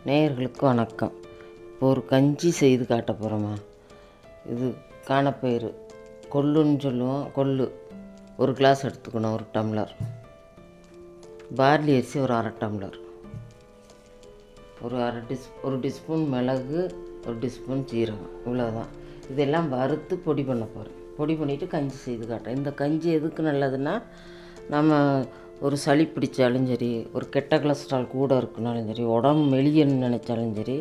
நேயர்களுக்கு வணக்கம். இப்போ ஒரு கஞ்சி செய்து காட்ட போகிறோமா. இது காணப்பயிறு கொல்லுன்னு சொல்லுவோம். கொல்லு ஒரு கிளாஸ் எடுத்துக்கணும், ஒரு டம்ளர். பார்லி அரிசி ஒரு அரை டம்ளர், ஒரு டீஸ்பூன் மிளகு, ஒரு டீஸ்பூன் சீரகம், இவ்வளோதான். இதெல்லாம் வறுத்து பொடி பண்ண போகிறேன். பொடி பண்ணிவிட்டு கஞ்சி செய்து காட்டுறேன். இந்த கஞ்சி எதுக்கு நல்லதுன்னா, நம்ம ஒரு சளி பிடிச்சாலும் சரி, ஒரு கெட்ட கொலஸ்ட்ரால் கூட இருக்குனாலும் சரி, உடம்பு மெலியன்னு நினச்சாலும் சரி,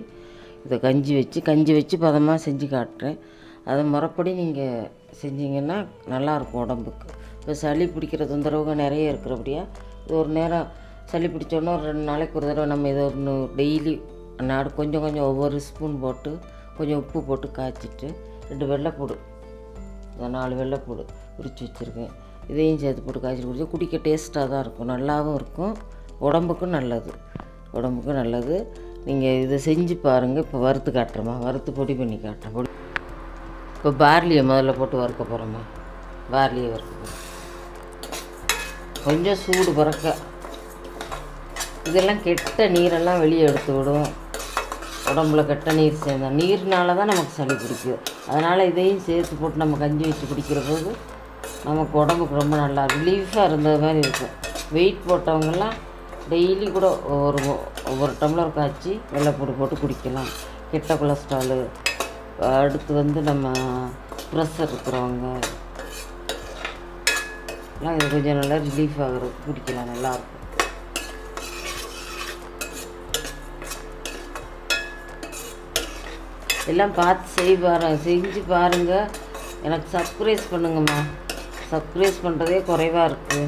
இதை கஞ்சி வச்சு பதமாக செஞ்சு காட்டுறேன். அதை முறைப்படி நீங்கள் செஞ்சிங்கன்னா நல்லாயிருக்கும் உடம்புக்கு. இப்போ சளி பிடிக்கிற தொந்தரவுங்க நிறைய இருக்கிறபடியா, இது ஒரு நேரம் சளி பிடிச்சோன்னா ஒரு 2 நாளைக்கு ஒரு தடவை நம்ம இதை ஒன்று டெய்லி கொஞ்சம் ஒவ்வொரு ஸ்பூன் போட்டு கொஞ்சம் உப்பு போட்டு காய்ச்சிட்டு 2 வெள்ளைப்பூடு, 4 வெள்ளைப்பூடு உரித்து வச்சுருக்கேன், இதையும் சேர்த்து போட்டு காய்ச்சிட்டு குடிச்சா குடிக்க டேஸ்ட்டாக தான் இருக்கும், நல்லாவும் இருக்கும், உடம்புக்கும் நல்லது. நீங்கள் இதை செஞ்சு பாருங்கள். இப்போ வறுத்து காட்டுறோமா, வறுத்து பொடி பண்ணி காட்டுறேன். இப்போ பார்லியை முதல்ல போட்டு வறுக்க போகிறோமா. பார்லியை வறுக்க போகிறோம். கொஞ்சம் சூடு பறக்க இதெல்லாம் கெட்ட நீரெல்லாம் வெளியே எடுத்து விடும். உடம்புல கெட்ட நீர் சேர்ந்தா நீர்னால தான் நமக்கு சளி பிடிக்கும். அதனால் இதையும் சேர்த்து போட்டு நம்ம கஞ்சி வச்சு குடிக்கிற போது நமக்கு உடம்புக்கு ரொம்ப நல்லா ரிலீஃபாக இருந்தது மாதிரி இருக்கும். வெயிட் போட்டவங்கெல்லாம் டெய்லி கூட ஒவ்வொரு டம்ளர் காய்ச்சி வெள்ளைப்பூடு போட்டு குடிக்கலாம். கெட்ட கொலஸ்ட்ராலு, அடுத்து நம்ம ப்ரெஷர் இருக்கிறவங்க எல்லாம் இது கொஞ்சம் நல்லா ரிலீஃப் ஆகிறது குடிக்கலாம், நல்லாயிருக்கும். எல்லாம் பார்த்து செஞ்சு பாருங்கள். எனக்கு சப்ஸ்கிரைப் பண்ணுங்கம்மா. சப்ஸ்கிரைப் பண்ணுறதே குறைவாக இருக்குது.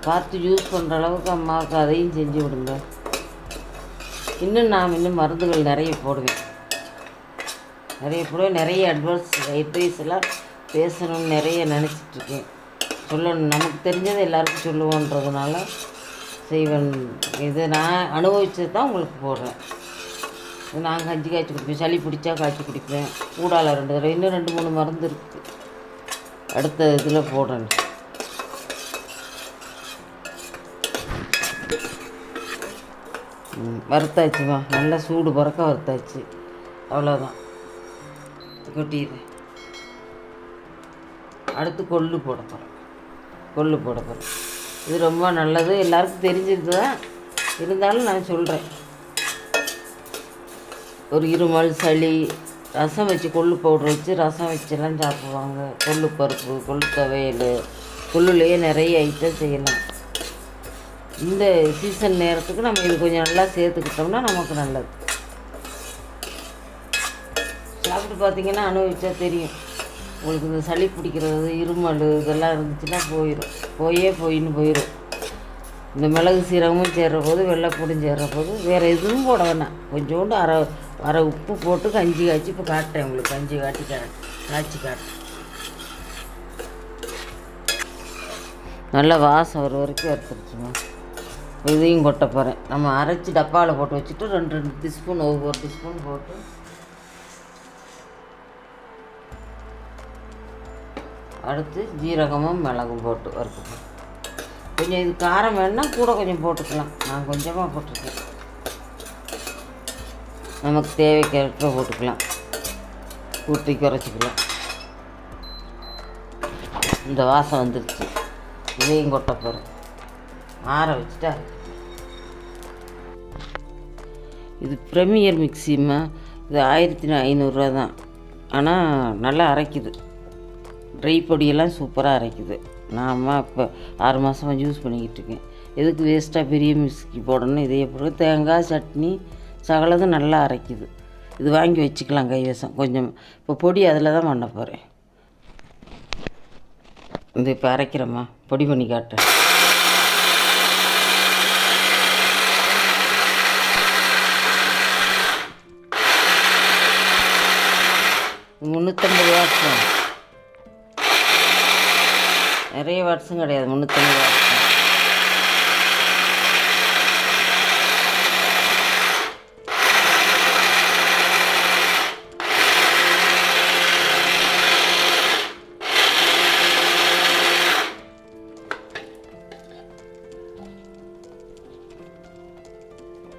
பார்த்து யூஸ் பண்ணுற அளவுக்கு அம்மாவுக்கு அதையும் செஞ்சு விடுங்க. இன்னும் மருந்துகள் நிறைய போடுவேன். நிறைய அட்வைஸ் எல்லாம் பேசணும்னு நிறைய நினச்சிட்ருக்கேன். சொல்லணும், நமக்கு தெரிஞ்சதை எல்லாருக்கும் சொல்லுவோன்றதுனால செய்வேன். இது நான் அனுபவிச்சது தான் உங்களுக்கு போடுறேன். நான் கஞ்சி காய்ச்சி குடிப்பேன், சளி பிடிச்சா காய்ச்சி குடிப்பேன். கூடால 2 தடவை, இன்னும் 2-3 மருந்து இருக்குது, அடுத்த இதில் போடுறேன். வறுத்தாச்சுமா, நல்லா சூடு பறக்க வறுத்தாச்சு, அவ்வளோதான். கொட்டிடுறேன். அடுத்து கொள்ளு போட போகிறேன். இது ரொம்ப நல்லது, எல்லாருக்கும் தெரிஞ்சிருது தான், இருந்தாலும் நான் சொல்கிறேன். ஒரு இருமல், சளி, ரசம் வச்சு கொள்ளு பவுட்ரு வச்சு ரசம் வச்செல்லாம் சாப்பிடுவாங்க. கொள்ளு பருப்பு, கொள்ளு துவையல், கொள்ளுலேயே நிறைய ஐட்டம் செய்யலாம். இந்த சீசன் நேரத்துக்கு நம்ம இது கொஞ்சம் நல்லா சேர்த்துக்கிட்டோம்னா நமக்கு நல்லது. சாப்பிட்டு பார்த்திங்கன்னா அனுபவிச்சா தெரியும் உங்களுக்கு. இந்த சளி பிடிக்கிறது, இருமல் இதெல்லாம் இருந்துச்சுன்னா போயிடும். இந்த மிளகு சீரகமும் சேர்ற போது, வெள்ளைப்பூடும் சேர்ற போது, வேறு எதுவும் போட வேணாம். கொஞ்சோண்டு அரை உப்பு போட்டு கஞ்சி காய்ச்சி இப்போ காட்டுறேன் உங்களுக்கு. கஞ்சி காய்ச்சி காட்டுறேன். நல்லா வாசம் ஒரு வரைக்கும் வறுத்துருச்சுமா. இதையும் கொட்ட போகிறேன். நம்ம அரைச்சி டப்பாவில் போட்டு வச்சுட்டு 2 டீஸ்பூன், ஒவ்வொரு டீஸ்பூன் போட்டு அடுத்து ஜீரகமும் மிளகும் போட்டு வறுத்துப்போம். கொஞ்சம் இது காரம் வேணுன்னா கூட கொஞ்சம் போட்டுக்கலாம். நான் கொஞ்சமாக போட்டிருக்கேன். நமக்கு தேவைக்கேற்ப போட்டுக்கலாம், கூட்டி குறைச்சிக்கலாம். இந்த வாசம் வந்துருச்சு. இதையும் கொட்ட போகிறேன். ஆற வச்சுட்டா. இது ப்ரீமியர் மிக்சிமா. இது 1500 தான். ஆனால் நல்லா அரைக்குது. ட்ரை பொடியெல்லாம் சூப்பராக அரைக்குது. நான் இப்போ 6 மாதமாக யூஸ் பண்ணிக்கிட்டு இருக்கேன். எதுக்கு வேஸ்ட்டாக பெரிய மிக்ஸிக்கு போடணும். இதையே போட்டு தேங்காய் சட்னி சகலதும் நல்லா அரைக்குது. இது வாங்கி வச்சுக்கலாம் கைவசம் கொஞ்சம். இப்போ பொடி அதில் தான் பண்ண போகிறேன். இந்த இப்போ அரைக்கிறேம்மா, பொடி பண்ணி காட்டுறேன். $350 நிறைய வாட்ஸும் கிடையாது, 350 வாட்ஸ்.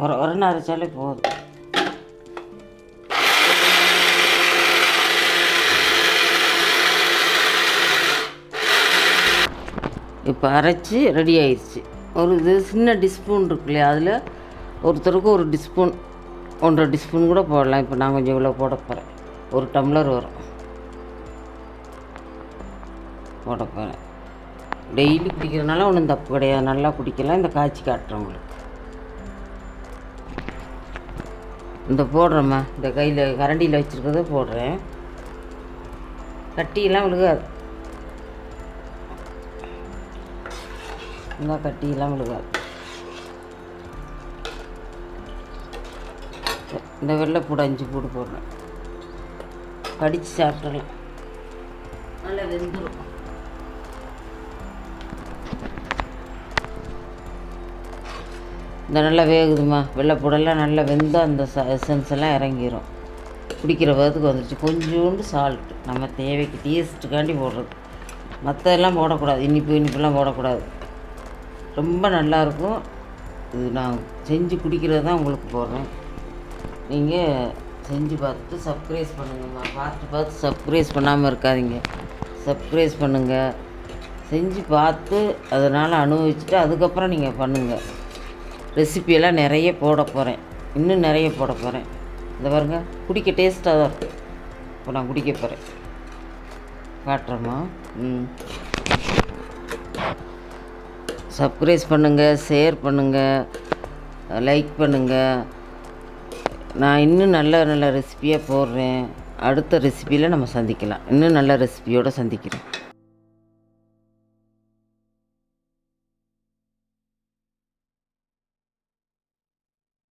உரன்னு அரைச்சாலே போதும். இப்போ அரைச்சி ரெடி ஆயிடுச்சு. ஒரு இது சின்ன டிஸ்பூன் இருக்கு இல்லையா, அதில் ஒருத்தருக்கு ஒரு டிஸ்பூன் 1.5 டிஸ்பூன் கூட போடலாம். இப்போ நான் கொஞ்சம் இவ்வளோ போட போகிறேன். 1 டம்ளர் வரும் போட போகிறேன். டெய்லி குடிக்கிறதுனால ஒன்றும் தப்பு கிடையாது, நல்லா குடிக்கலாம். இந்த காய்ச்சி காட்டுறேன் உங்களுக்கு. இந்த போடுறேம்மா, இந்த கையில் கரண்டியில் வச்சுருக்கத போடுறேன். கட்டியெல்லாம் விழுகாது, இந்த கட்டியெல்லாம் விழுகாது. இந்த வெள்ளைப்பூடு 5 பூடு போடுறேன். கடித்து சாப்பிட்றலாம், நல்லா வெந்துடும். இந்த நல்லா வேகுதுமா, வெள்ளைப்பூடெல்லாம் நல்லா வெந்தால் அந்த எசன்ஸ் எல்லாம் இறங்கிடும். குடிக்கிற பதத்துக்கு வந்துடுச்சு. கொஞ்சோண்டு சால்ட்டு நம்ம தேவைக்கு டேஸ்ட்டுக்காண்டி போடுறது, மற்றதெல்லாம் போடக்கூடாது. இனிப்புலாம் போடக்கூடாது. ரொம்ப நல்லாயிருக்கும். இது நான் செஞ்சு குடிக்கிறது தான் உங்களுக்கு போடுறேன். நீங்கள் செஞ்சு பார்த்துட்டு சப்ஸ்கிரைப் பண்ணுங்கம்மா. பார்த்து சப்ஸ்கிரைப் பண்ணாமல் இருக்காதீங்க, சப்ஸ்கிரைப் பண்ணுங்கள். செஞ்சு பார்த்து அதனால் அனுபவிச்சுட்டு அதுக்கப்புறம் நீங்கள் பண்ணுங்கள். ரெசிபியெல்லாம் நிறைய போட போகிறேன், இன்னும் நிறைய போட போகிறேன். இந்த பாருங்க, குடிக்க டேஸ்ட்டாக தான் இருக்குது. இப்போ நான் குடிக்க போகிறேன், காட்டுறேம்மா. சப்ஸ்கிரைப் பண்ணுங்கள், ஷேர் பண்ணுங்கள், லைக் பண்ணுங்கள். நான் இன்னும் நல்ல நல்ல ரெசிபியாக போடுறேன். அடுத்த ரெசிபியில் நம்ம சந்திக்கலாம். இன்னும் நல்ல ரெசிபியோடு சந்திக்கிறேன்.